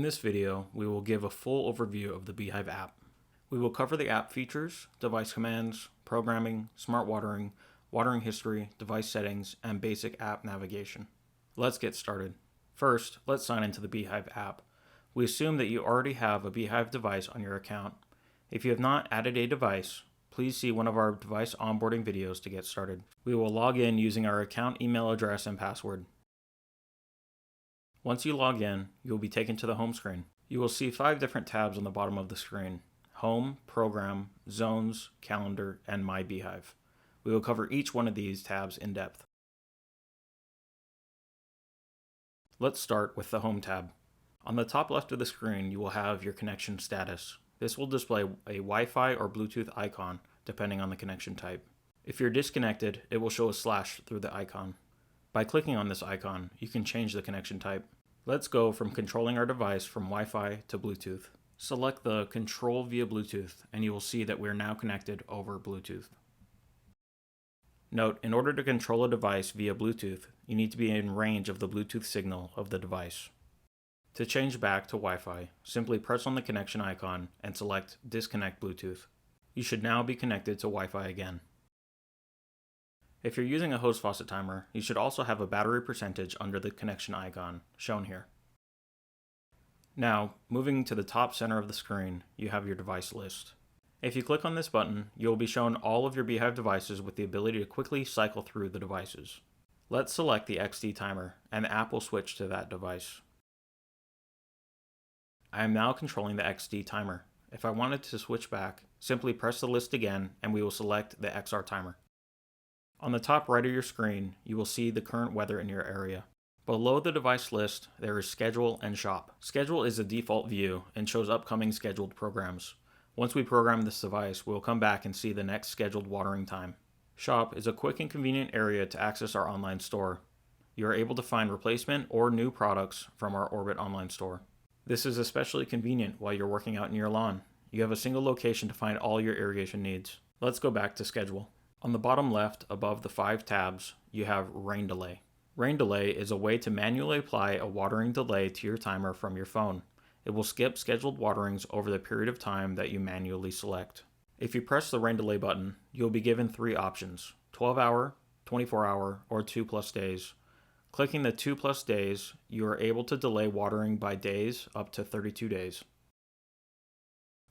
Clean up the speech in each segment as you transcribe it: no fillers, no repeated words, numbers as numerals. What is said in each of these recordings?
this video, we will give a full overview of the B-hyve app. We will cover the app features, device commands, programming, smart watering, watering history, device settings, and basic app navigation. Let's get started. First, let's sign into the B-hyve app. We assume that you already have a B-hyve device on your account. If you have not added a device, please see one of our device onboarding videos to get started. We will log in using our account email address and password. Once you log in, you will be taken to the home screen. You will see 5 different tabs on the bottom of the screen: Home, Program, Zones, Calendar, and My B-hyve. We will cover each one of these tabs in depth. Let's start with the Home tab. On the top left of the screen, you will have your connection status. This will display a Wi-Fi or Bluetooth icon, depending on the connection type. If you're disconnected, it will show a slash through the icon. By clicking on this icon, you can change the connection type. Let's go from controlling our device from Wi-Fi to Bluetooth. Select the Control via Bluetooth, and you will see that we are now connected over Bluetooth. Note, in order to control a device via Bluetooth, you need to be in range of the Bluetooth signal of the device. To change back to Wi-Fi, simply press on the connection icon and select Disconnect Bluetooth. You should now be connected to Wi-Fi again. If you're using a hose faucet timer, you should also have a battery percentage under the connection icon, shown here. Now, moving to the top center of the screen, you have your device list. If you click on this button, you will be shown all of your B-hyve devices with the ability to quickly cycle through the devices. Let's select the XD timer, and the app will switch to that device. I am now controlling the XD timer. If I wanted to switch back, simply press the list again and we will select the XR timer. On the top right of your screen, you will see the current weather in your area. Below the device list, there is Schedule and Shop. Schedule is a default view and shows upcoming scheduled programs. Once we program this device, we will come back and see the next scheduled watering time. Shop is a quick and convenient area to access our online store. You are able to find replacement or new products from our Orbit online store. This is especially convenient while you're working out in your lawn. You have a single location to find all your irrigation needs. Let's go back to Schedule. On the bottom left, above the 5 tabs, you have Rain Delay. Rain Delay is a way to manually apply a watering delay to your timer from your phone. It will skip scheduled waterings over the period of time that you manually select. If you press the Rain Delay button, you'll be given 3 options: 12-hour, 24-hour, or 2+ days. Clicking the 2+ days, you are able to delay watering by days up to 32 days.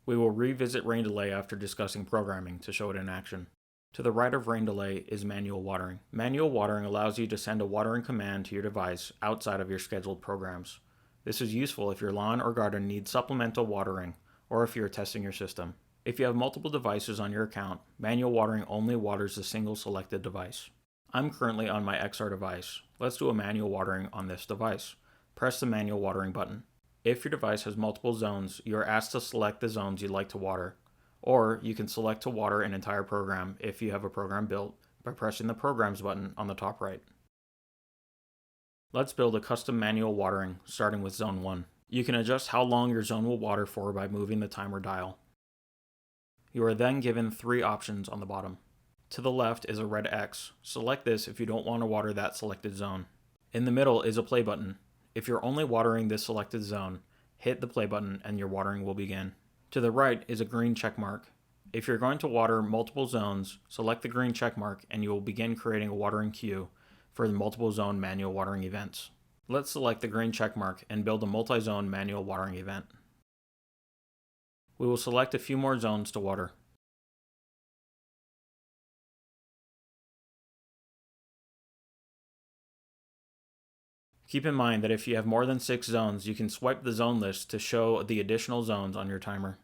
We will revisit Rain Delay after discussing programming to show it in action. To the right of Rain Delay is Manual Watering. Manual Watering allows you to send a watering command to your device outside of your scheduled programs. This is useful if your lawn or garden needs supplemental watering, or if you're testing your system. If you have multiple devices on your account, Manual Watering only waters the single selected device. I'm currently on my XR device. Let's do a manual watering on this device. Press the manual watering button. If your device has multiple zones, you are asked to select the zones you'd like to water. Or you can select to water an entire program if you have a program built by pressing the Programs button on the top right. Let's build a custom manual watering starting with Zone 1. You can adjust how long your zone will water for by moving the timer dial. You are then given 3 options on the bottom. To the left is a red X. Select this if you don't want to water that selected zone. In the middle is a play button. If you're only watering this selected zone, hit the play button and your watering will begin. To the right is a green check mark. If you're going to water multiple zones, select the green check mark and you will begin creating a watering queue for the multiple zone manual watering events. Let's select the green check mark and build a multi-zone manual watering event. We will select a few more zones to water. Keep in mind that if you have more than 6 zones, you can swipe the zone list to show the additional zones on your timer.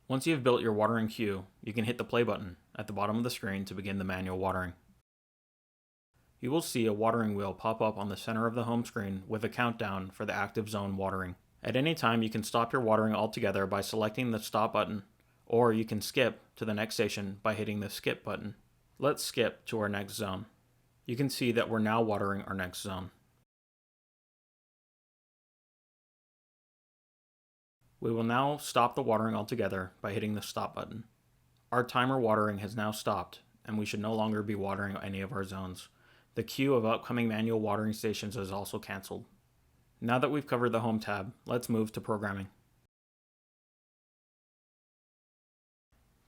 Once you have built your watering queue, you can hit the play button at the bottom of the screen to begin the manual watering. You will see a watering wheel pop up on the center of the home screen with a countdown for the active zone watering. At any time, you can stop your watering altogether by selecting the stop button, or you can skip to the next station by hitting the skip button. Let's skip to our next zone. You can see that we're now watering our next zone. We will now stop the watering altogether by hitting the stop button. Our timer watering has now stopped, and we should no longer be watering any of our zones. The queue of upcoming manual watering stations is also canceled. Now that we've covered the Home tab, let's move to programming.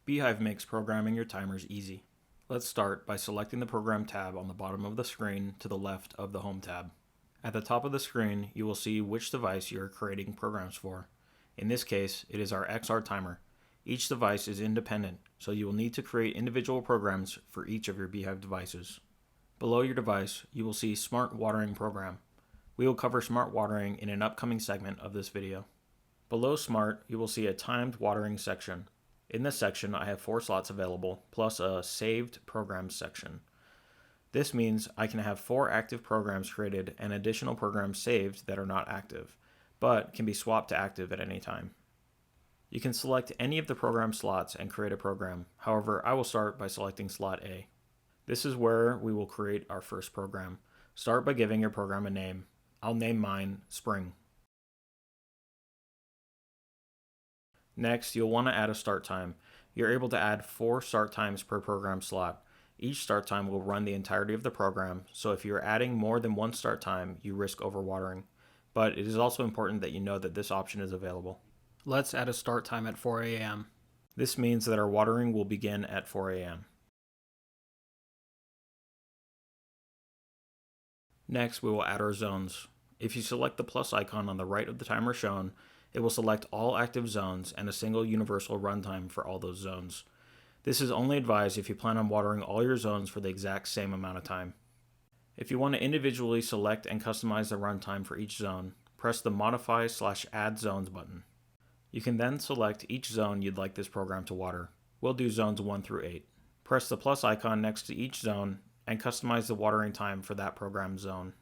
B-hyve makes programming your timers easy. Let's start by selecting the Program tab on the bottom of the screen to the left of the Home tab. At the top of the screen, you will see which device you are creating programs for. In this case, it is our XR timer. Each device is independent, so you will need to create individual programs for each of your B-hyve devices. Below your device, you will see Smart Watering Program. We will cover smart watering in an upcoming segment of this video. Below Smart, you will see a timed watering section. In this section, I have 4 slots available, plus a saved programs section. This means I can have 4 active programs created and additional programs saved that are not active, but can be swapped to active at any time. You can select any of the program slots and create a program. However, I will start by selecting slot A. This is where we will create our first program. Start by giving your program a name. I'll name mine Spring. Next, you'll want to add a start time. You're able to add 4 start times per program slot. Each start time will run the entirety of the program, so if you're adding more than 1 start time, you risk overwatering. But it is also important that you know that this option is available. Let's add a start time at 4 a.m. This means that our watering will begin at 4 a.m. Next, we will add our zones. If you select the plus icon on the right of the timer shown, it will select all active zones and a single universal runtime for all those zones. This is only advised if you plan on watering all your zones for the exact same amount of time. If you want to individually select and customize the runtime for each zone, press the Modify/Add Zones button. You can then select each zone you'd like this program to water. We'll do zones 1 through 8. Press the plus icon next to each zone and customize the watering time for that program zone.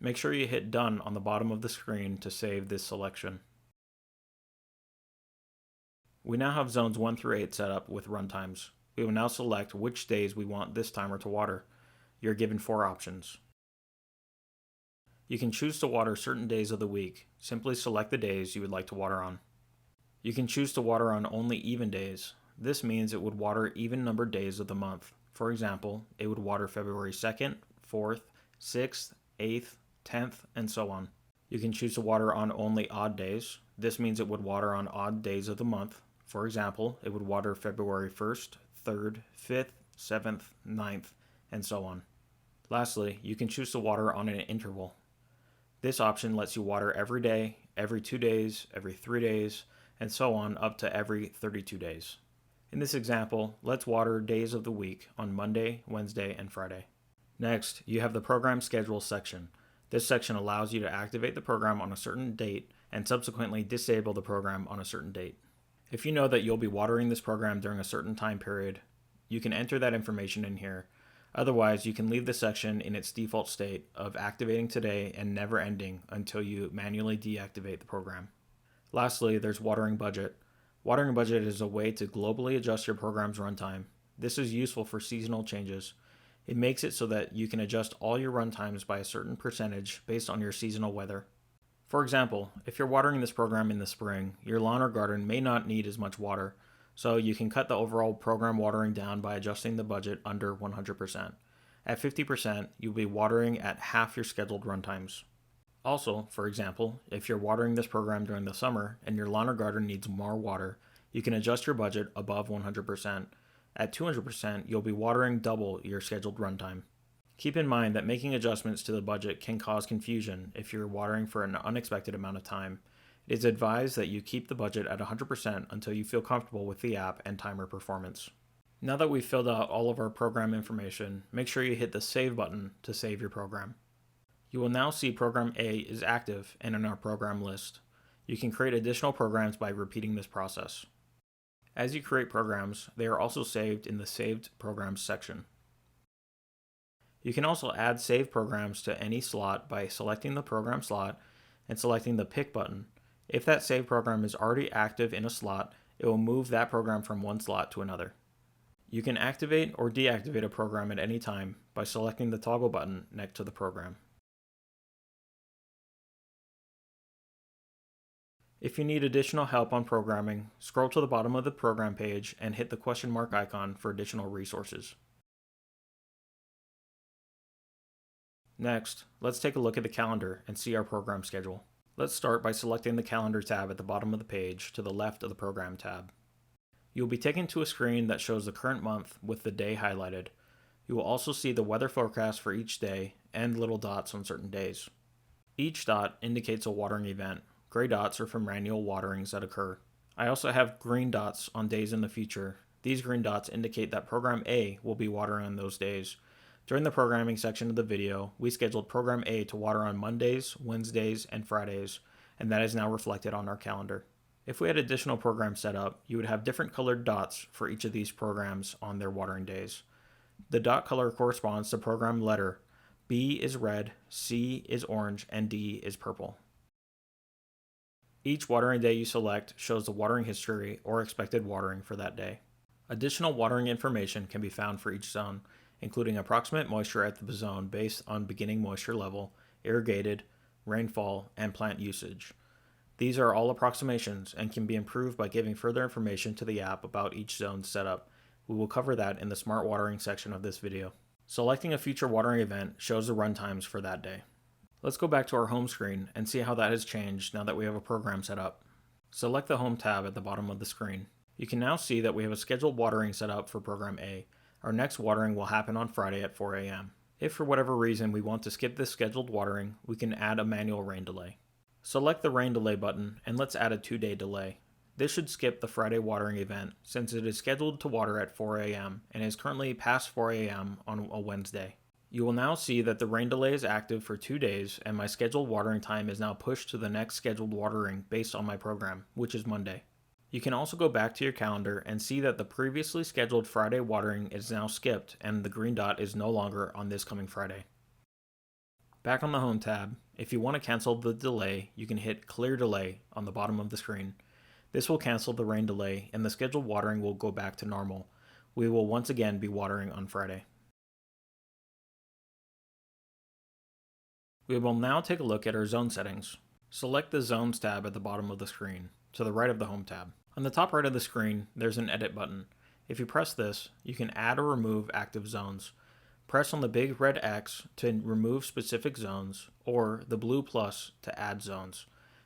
Make sure you hit Done on the bottom of the screen to save this selection. We now have zones 1 through 8 set up with runtimes. We will now select which days we want this timer to water. You're given 4 options. You can choose to water certain days of the week. Simply select the days you would like to water on. You can choose to water on only even days. This means it would water even numbered days of the month. For example, it would water February 2nd, 4th, 6th, 8th, 10th, and so on. You can choose to water on only odd days. This means it would water on odd days of the month. For example, it would water February 1st, 3rd, 5th, 7th, 9th, and so on. Lastly, you can choose to water on an interval. This option lets you water every day, every 2 days, every 3 days, and so on up to every 32 days. In this example, let's water days of the week on Monday, Wednesday, and Friday. Next, you have the Program Schedule section. This section allows you to activate the program on a certain date and subsequently disable the program on a certain date. If you know that you'll be watering this program during a certain time period, you can enter that information in here. Otherwise, you can leave the section in its default state of activating today and never ending until you manually deactivate the program. Lastly, there's Watering Budget. Watering Budget is a way to globally adjust your program's runtime. This is useful for seasonal changes. It makes it so that you can adjust all your runtimes by a certain percentage based on your seasonal weather. For example, if you're watering this program in the spring, your lawn or garden may not need as much water, so you can cut the overall program watering down by adjusting the budget under 100%. At 50%, you'll be watering at half your scheduled runtimes. Also, for example, if you're watering this program during the summer and your lawn or garden needs more water, you can adjust your budget above 100%. At 200%, you'll be watering double your scheduled runtime. Keep in mind that making adjustments to the budget can cause confusion if you're watering for an unexpected amount of time. It is advised that you keep the budget at 100% until you feel comfortable with the app and timer performance. Now that we've filled out all of our program information, make sure you hit the Save button to save your program. You will now see Program A is active and in our program list. You can create additional programs by repeating this process. As you create programs, they are also saved in the Saved Programs section. You can also add save programs to any slot by selecting the program slot and selecting the pick button. If that save program is already active in a slot, it will move that program from one slot to another. You can activate or deactivate a program at any time by selecting the toggle button next to the program. If you need additional help on programming, scroll to the bottom of the program page and hit the question mark icon for additional resources. Next, let's take a look at the calendar and see our program schedule. Let's start by selecting the Calendar tab at the bottom of the page to the left of the Program tab. You will be taken to a screen that shows the current month with the day highlighted. You will also see the weather forecast for each day and little dots on certain days. Each dot indicates a watering event. Gray dots are from manual waterings that occur. I also have green dots on days in the future. These green dots indicate that Program A will be watering on those days. During the programming section of the video, we scheduled Program A to water on Mondays, Wednesdays, and Fridays, and that is now reflected on our calendar. If we had additional programs set up, you would have different colored dots for each of these programs on their watering days. The dot color corresponds to program letter. B is red, C is orange, and D is purple. Each watering day you select shows the watering history or expected watering for that day. Additional watering information can be found for each zone, including approximate moisture at the zone based on beginning moisture level, irrigated, rainfall, and plant usage. These are all approximations and can be improved by giving further information to the app about each zone's setup. We will cover that in the Smart Watering section of this video. Selecting a future watering event shows the runtimes for that day. Let's go back to our home screen and see how that has changed now that we have a program set up. Select the Home tab at the bottom of the screen. You can now see that we have a scheduled watering set up for Program A. Our next watering will happen on Friday at 4 a.m. If for whatever reason we want to skip this scheduled watering, we can add a manual rain delay. Select the rain delay button and let's add a 2-day delay. This should skip the Friday watering event since it is scheduled to water at 4 a.m. and is currently past 4 a.m. on a Wednesday. You will now see that the rain delay is active for 2 days and my scheduled watering time is now pushed to the next scheduled watering based on my program, which is Monday. You can also go back to your calendar and see that the previously scheduled Friday watering is now skipped and the green dot is no longer on this coming Friday. Back on the Home tab, if you want to cancel the delay, you can hit Clear Delay on the bottom of the screen. This will cancel the rain delay and the scheduled watering will go back to normal. We will once again be watering on Friday. We will now take a look at our zone settings. Select the Zones tab at the bottom of the screen, to the right of the Home tab. On the top right of the screen, there's an Edit button. If you press this, you can add or remove active zones. Press on the big red X to remove specific zones, or the blue plus to add zones.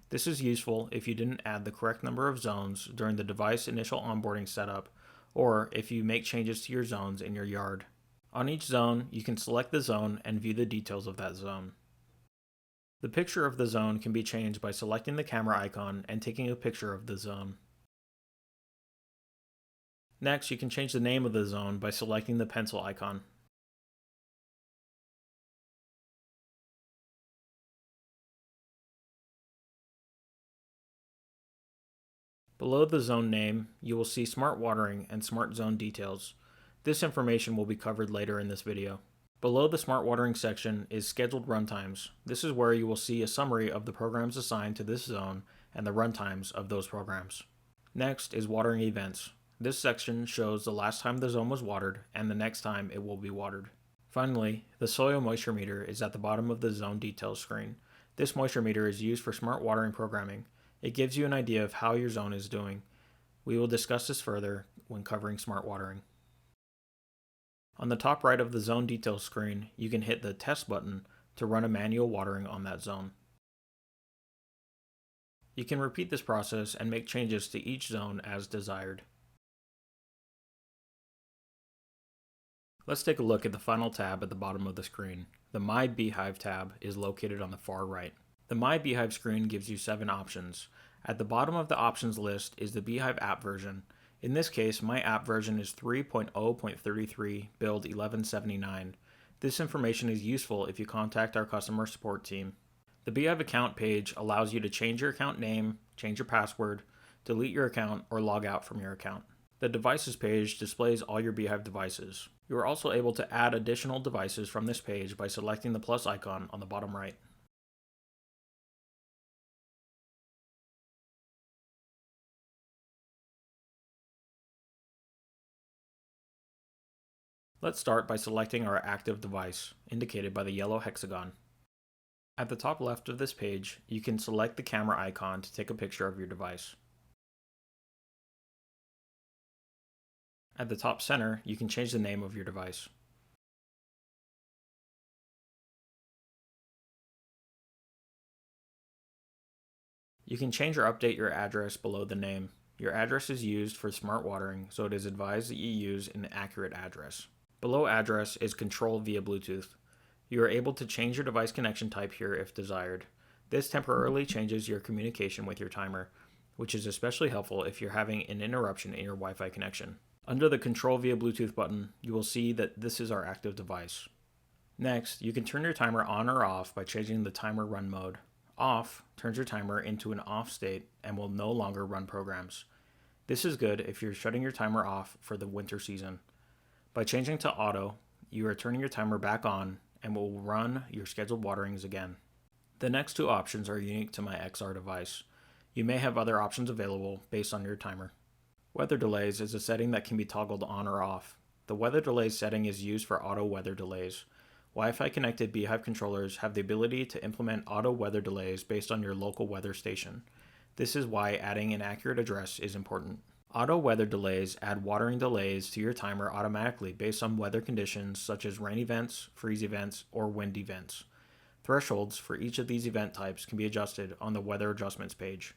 This is useful if you didn't add the correct number of zones during the device initial onboarding setup, or if you make changes to your zones in your yard. On each zone, you can select the zone and view the details of that zone. The picture of the zone can be changed by selecting the camera icon and taking a picture of the zone. Next, you can change the name of the zone by selecting the pencil icon. Below the zone name, you will see Smart Watering and Smart Zone details. This information will be covered later in this video. Below the Smart Watering section is Scheduled Runtimes. This is where you will see a summary of the programs assigned to this zone and the runtimes of those programs. Next is Watering Events. This section shows the last time the zone was watered and the next time it will be watered. Finally, the soil moisture meter is at the bottom of the zone details screen. This moisture meter is used for smart watering programming. It gives you an idea of how your zone is doing. We will discuss this further when covering smart watering. On the top right of the zone details screen, you can hit the Test button to run a manual watering on that zone. You can repeat this process and make changes to each zone as desired. Let's take a look at the final tab at the bottom of the screen. The My B-hyve tab is located on the far right. The My B-hyve screen gives you 7 options. At the bottom of the options list is the B-hyve app version. In this case, my app version is 3.0.33 build 1179. This information is useful if you contact our customer support team. The B-hyve account page allows you to change your account name, change your password, delete your account, or log out from your account. The Devices page displays all your B-hyve devices. You are also able to add additional devices from this page by selecting the plus icon on the bottom right. Let's start by selecting our active device, indicated by the yellow hexagon. At the top left of this page, you can select the camera icon to take a picture of your device. At the top center, you can change the name of your device. You can change or update your address below the name. Your address is used for smart watering, so it is advised that you use an accurate address. Below address is control via Bluetooth. You are able to change your device connection type here if desired. This temporarily changes your communication with your timer, which is especially helpful if you're having an interruption in your Wi-Fi connection. Under the Control via Bluetooth button, you will see that this is our active device. Next, you can turn your timer on or off by changing the timer run mode. Off turns your timer into an off state and will no longer run programs. This is good if you're shutting your timer off for the winter season. By changing to auto, you are turning your timer back on and will run your scheduled waterings again. The next two options are unique to my XR device. You may have other options available based on your timer. Weather delays is a setting that can be toggled on or off. The weather delays setting is used for auto weather delays. Wi-Fi connected B-hyve controllers have the ability to implement auto weather delays based on your local weather station. This is why adding an accurate address is important. Auto weather delays add watering delays to your timer automatically based on weather conditions such as rain events, freeze events, or wind events. Thresholds for each of these event types can be adjusted on the weather adjustments page.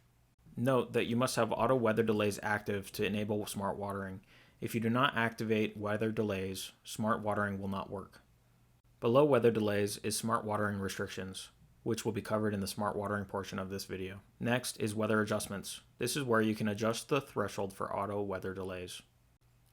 Note that you must have auto weather delays active to enable smart watering. If you do not activate weather delays, smart watering will not work. Below weather delays is smart watering restrictions, which will be covered in the smart watering portion of this video. Next is weather adjustments. This is where you can adjust the threshold for auto weather delays.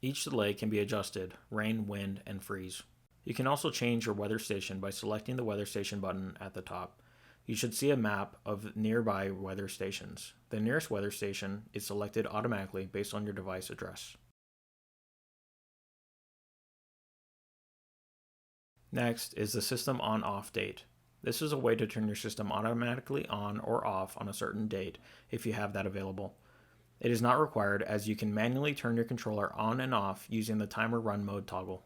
Each delay can be adjusted: rain, wind, and freeze. You can also change your weather station by selecting the weather station button at the top. You should see a map of nearby weather stations. The nearest weather station is selected automatically based on your device address. Next is the system on-off date. This is a way to turn your system automatically on or off on a certain date if you have that available. It is not required as you can manually turn your controller on and off using the timer run mode toggle.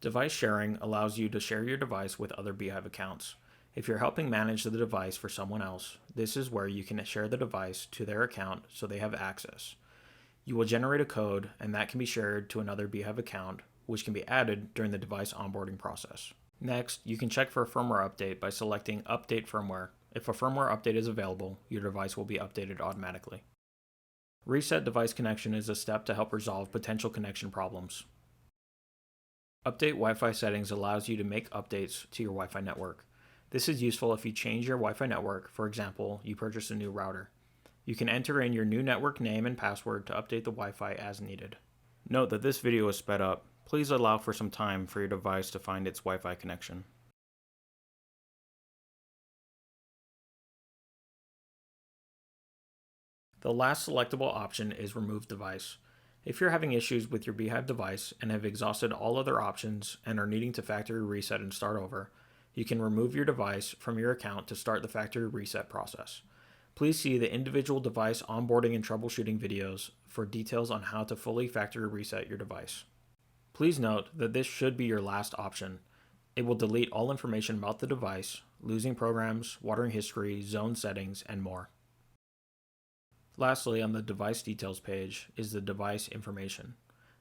Device sharing allows you to share your device with other B-hyve accounts. If you're helping manage the device for someone else, this is where you can share the device to their account so they have access. You will generate a code and that can be shared to another B-hyve account, which can be added during the device onboarding process. Next, you can check for a firmware update by selecting Update Firmware. If a firmware update is available, your device will be updated automatically. Reset device connection is a step to help resolve potential connection problems. Update Wi-Fi settings allows you to make updates to your Wi-Fi network. This is useful if you change your Wi-Fi network, for example, you purchase a new router. You can enter in your new network name and password to update the Wi-Fi as needed. Note that this video is sped up. Please allow for some time for your device to find its Wi-Fi connection. The last selectable option is Remove Device. If you're having issues with your B-hyve device and have exhausted all other options and are needing to factory reset and start over, you can remove your device from your account to start the factory reset process. Please see the individual device onboarding and troubleshooting videos for details on how to fully factory reset your device. Please note that this should be your last option. It will delete all information about the device, losing programs, watering history, zone settings, and more. Lastly, on the device details page is the device information.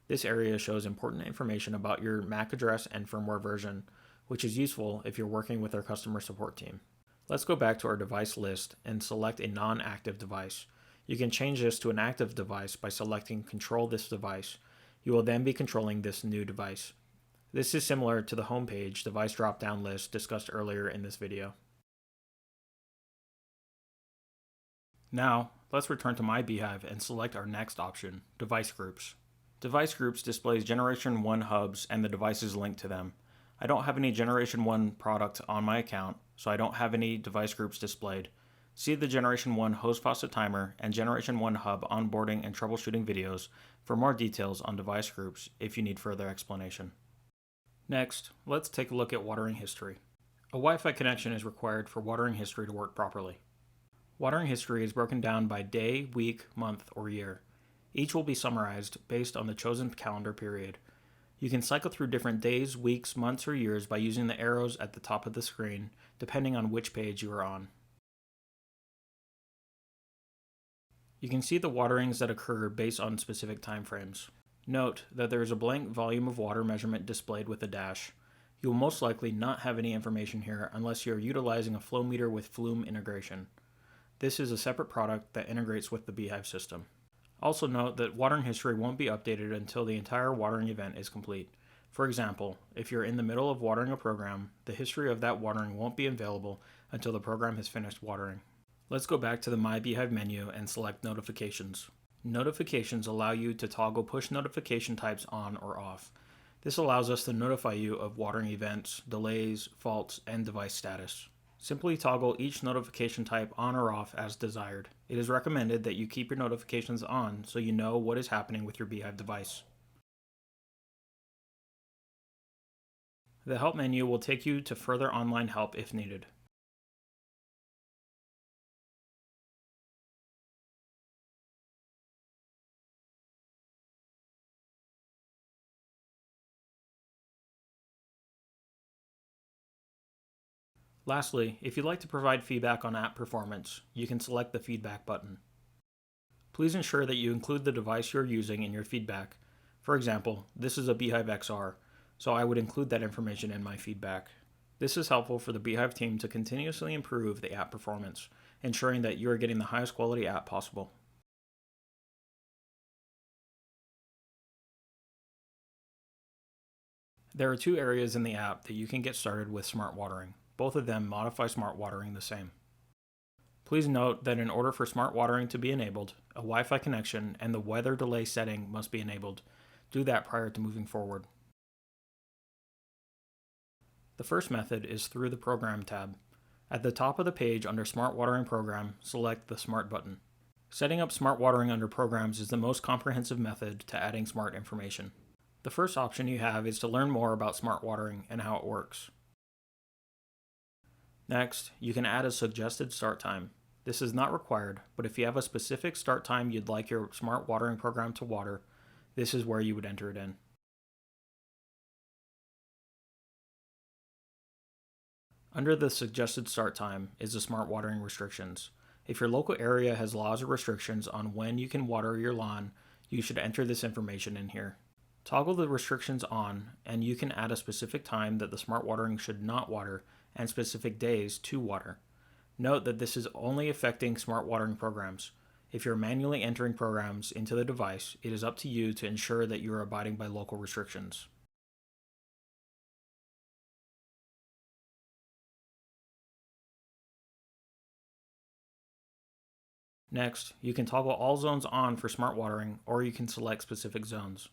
This area shows important information about your MAC address and firmware version, which is useful if you're working with our customer support team. Let's go back to our device list and select a non-active device. You can change this to an active device by selecting Control this device. You will then be controlling this new device. This is similar to the homepage device drop-down list discussed earlier in this video. Now, let's return to my B-hyve and select our next option, Device Groups. Device Groups displays Generation 1 hubs and the devices linked to them. I don't have any Generation 1 product on my account, so I don't have any device groups displayed. See the Generation 1 Host Faucet Timer and Generation 1 Hub onboarding and troubleshooting videos for more details on device groups if you need further explanation. Next, let's take a look at watering history. A Wi-Fi connection is required for watering history to work properly. Watering history is broken down by day, week, month, or year. Each will be summarized based on the chosen calendar period. You can cycle through different days, weeks, months, or years by using the arrows at the top of the screen, depending on which page you are on. You can see the waterings that occur based on specific time frames. Note that there is a blank volume of water measurement displayed with a dash. You will most likely not have any information here unless you are utilizing a flow meter with Flume integration. This is a separate product that integrates with the B-hyve system. Also note that watering history won't be updated until the entire watering event is complete. For example, if you're in the middle of watering a program, the history of that watering won't be available until the program has finished watering. Let's go back to the My B-hyve menu and select Notifications. Notifications allow you to toggle push notification types on or off. This allows us to notify you of watering events, delays, faults, and device status. Simply toggle each notification type on or off as desired. It is recommended that you keep your notifications on so you know what is happening with your B-hyve device. The Help menu will take you to further online help if needed. Lastly, if you'd like to provide feedback on app performance, you can select the Feedback button. Please ensure that you include the device you're using in your feedback. For example, this is a B-hyve XR, so I would include that information in my feedback. This is helpful for the B-hyve team to continuously improve the app performance, ensuring that you are getting the highest quality app possible. There are two areas in the app that you can get started with smart watering. Both of them modify smart watering the same. Please note that in order for smart watering to be enabled, a Wi-Fi connection and the weather delay setting must be enabled. Do that prior to moving forward. The first method is through the Program tab. At the top of the page under Smart Watering Program, select the Smart button. Setting up smart watering under programs is the most comprehensive method to adding smart information. The first option you have is to learn more about smart watering and how it works. Next, you can add a suggested start time. This is not required, but if you have a specific start time you'd like your smart watering program to water, this is where you would enter it in. Under the suggested start time is the smart watering restrictions. If your local area has laws or restrictions on when you can water your lawn, you should enter this information in here. Toggle the restrictions on, and you can add a specific time that the smart watering should not water and specific days to water. Note that this is only affecting smart watering programs. If you're manually entering programs into the device, it is up to you to ensure that you are abiding by local restrictions. Next, you can toggle all zones on for smart watering, or you can select specific zones.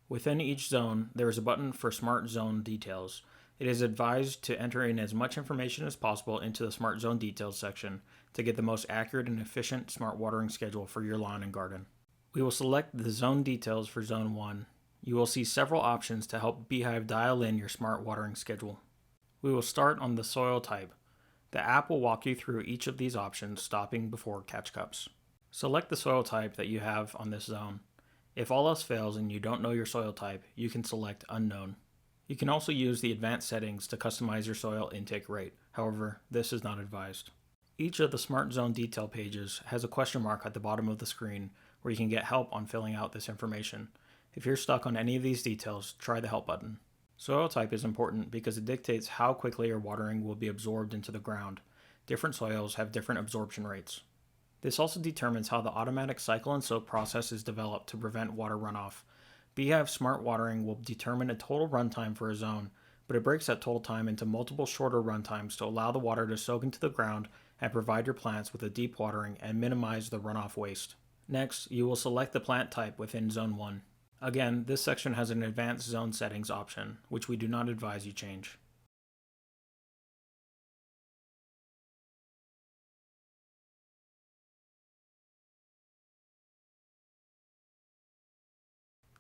Within each zone, there is a button for Smart Zone Details. It is advised to enter in as much information as possible into the Smart Zone Details section to get the most accurate and efficient smart watering schedule for your lawn and garden. We will select the zone details for Zone 1. You will see several options to help B-hyve dial in your smart watering schedule. We will start on the soil type. The app will walk you through each of these options, stopping before catch cups. Select the soil type that you have on this zone. If all else fails and you don't know your soil type, you can select Unknown. You can also use the advanced settings to customize your soil intake rate. However, this is not advised. Each of the Smart Zone detail pages has a question mark at the bottom of the screen where you can get help on filling out this information. If you're stuck on any of these details, try the Help button. Soil type is important because it dictates how quickly your watering will be absorbed into the ground. Different soils have different absorption rates. This also determines how the automatic cycle and soak process is developed to prevent water runoff. B-hyve Smart Watering will determine a total runtime for a zone, but it breaks that total time into multiple shorter runtimes to allow the water to soak into the ground and provide your plants with a deep watering and minimize the runoff waste. Next, you will select the plant type within Zone 1. Again, this section has an advanced zone settings option, which we do not advise you change.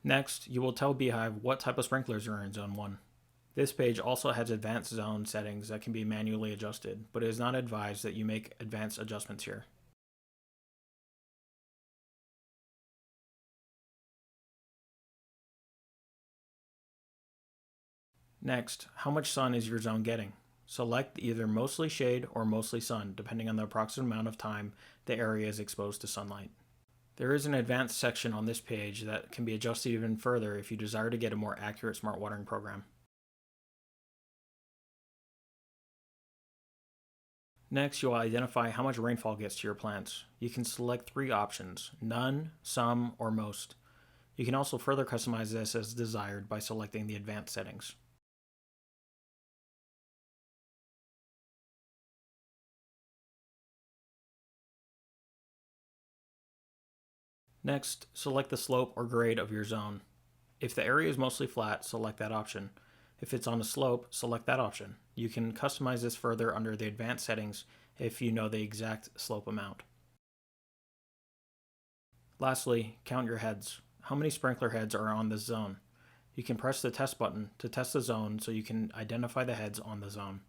Next, you will tell B-hyve what type of sprinklers are in Zone 1. This page also has advanced zone settings that can be manually adjusted, but it is not advised that you make advanced adjustments here. Next, how much sun is your zone getting? Select either mostly shade or mostly sun, depending on the approximate amount of time the area is exposed to sunlight. There is an advanced section on this page that can be adjusted even further if you desire to get a more accurate smart watering program. Next, you'll identify how much rainfall gets to your plants. You can select 3 options: none, some, or most. You can also further customize this as desired by selecting the advanced settings. Next, select the slope or grade of your zone. If the area is mostly flat, select that option. If it's on a slope, select that option. You can customize this further under the advanced settings if you know the exact slope amount. Lastly, count your heads. How many sprinkler heads are on this zone? You can press the test button to test the zone so you can identify the heads on the zone.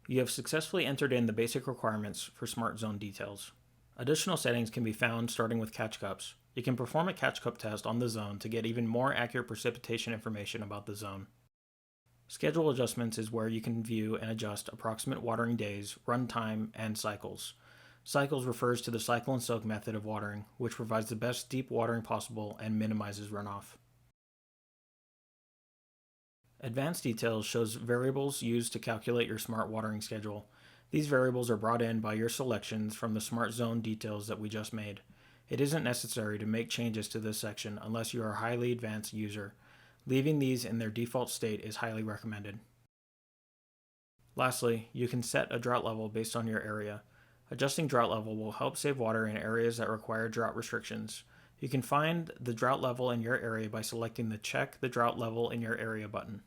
You have successfully entered in the basic requirements for Smart Zone details. Additional settings can be found starting with catch cups. You can perform a catch cup test on the zone to get even more accurate precipitation information about the zone. Schedule adjustments is where you can view and adjust approximate watering days, run time, and cycles. Cycles refers to the cycle and soak method of watering, which provides the best deep watering possible and minimizes runoff. Advanced details shows variables used to calculate your smart watering schedule. These variables are brought in by your selections from the smart zone details that we just made. It isn't necessary to make changes to this section unless you are a highly advanced user. Leaving these in their default state is highly recommended. Lastly, you can set a drought level based on your area. Adjusting drought level will help save water in areas that require drought restrictions. You can find the drought level in your area by selecting the Check the Drought Level in Your Area button.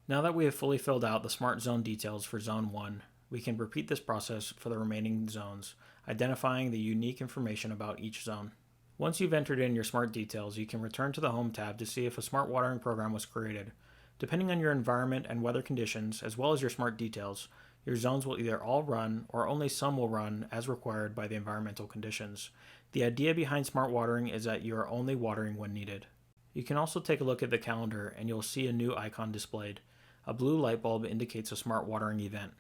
Now that we have fully filled out the Smart Zone details for Zone 1, we can repeat this process for the remaining zones, identifying the unique information about each zone. Once you've entered in your smart details, you can return to the Home tab to see if a smart watering program was created. Depending on your environment and weather conditions, as well as your smart details, your zones will either all run or only some will run as required by the environmental conditions. The idea behind smart watering is that you are only watering when needed. You can also take a look at the calendar and you'll see a new icon displayed. A blue light bulb indicates a smart watering event.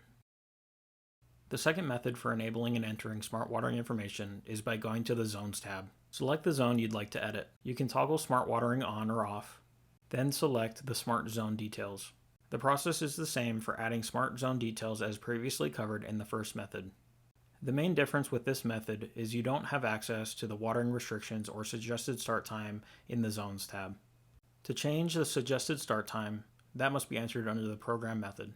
The second method for enabling and entering smart watering information is by going to the Zones tab. Select the zone you'd like to edit. You can toggle smart watering on or off, then select the smart zone details. The process is the same for adding smart zone details as previously covered in the first method. The main difference with this method is you don't have access to the watering restrictions or suggested start time in the Zones tab. To change the suggested start time, that must be entered under the Program method.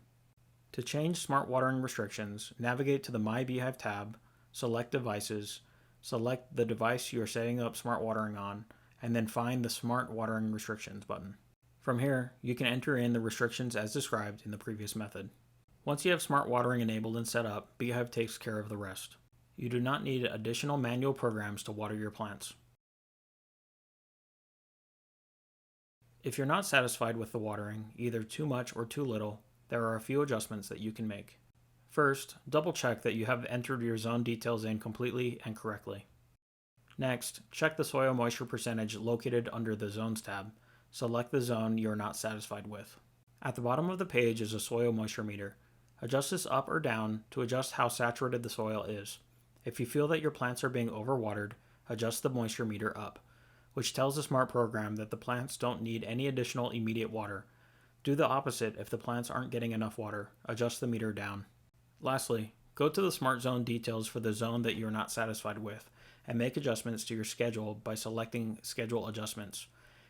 To change smart watering restrictions, navigate to the My B-hyve tab, select Devices, select the device you are setting up smart watering on, and then find the Smart Watering Restrictions button. From here, you can enter in the restrictions as described in the previous method. Once you have smart watering enabled and set up, B-hyve takes care of the rest. You do not need additional manual programs to water your plants. If you're not satisfied with the watering, either too much or too little, there are a few adjustments that you can make. First, double check that you have entered your zone details in completely and correctly. Next, check the soil moisture percentage located under the Zones tab. Select the zone you are not satisfied with. At the bottom of the page is a soil moisture meter. Adjust this up or down to adjust how saturated the soil is. If you feel that your plants are being overwatered, adjust the moisture meter up, which tells the smart program that the plants don't need any additional immediate water. Do the opposite if the plants aren't getting enough water. Adjust the meter down. Lastly, go to the Smart Zone details for the zone that you are not satisfied with, and make adjustments to your schedule by selecting Schedule Adjustments.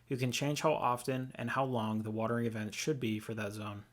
You can change how often and how long the watering event should be for that zone.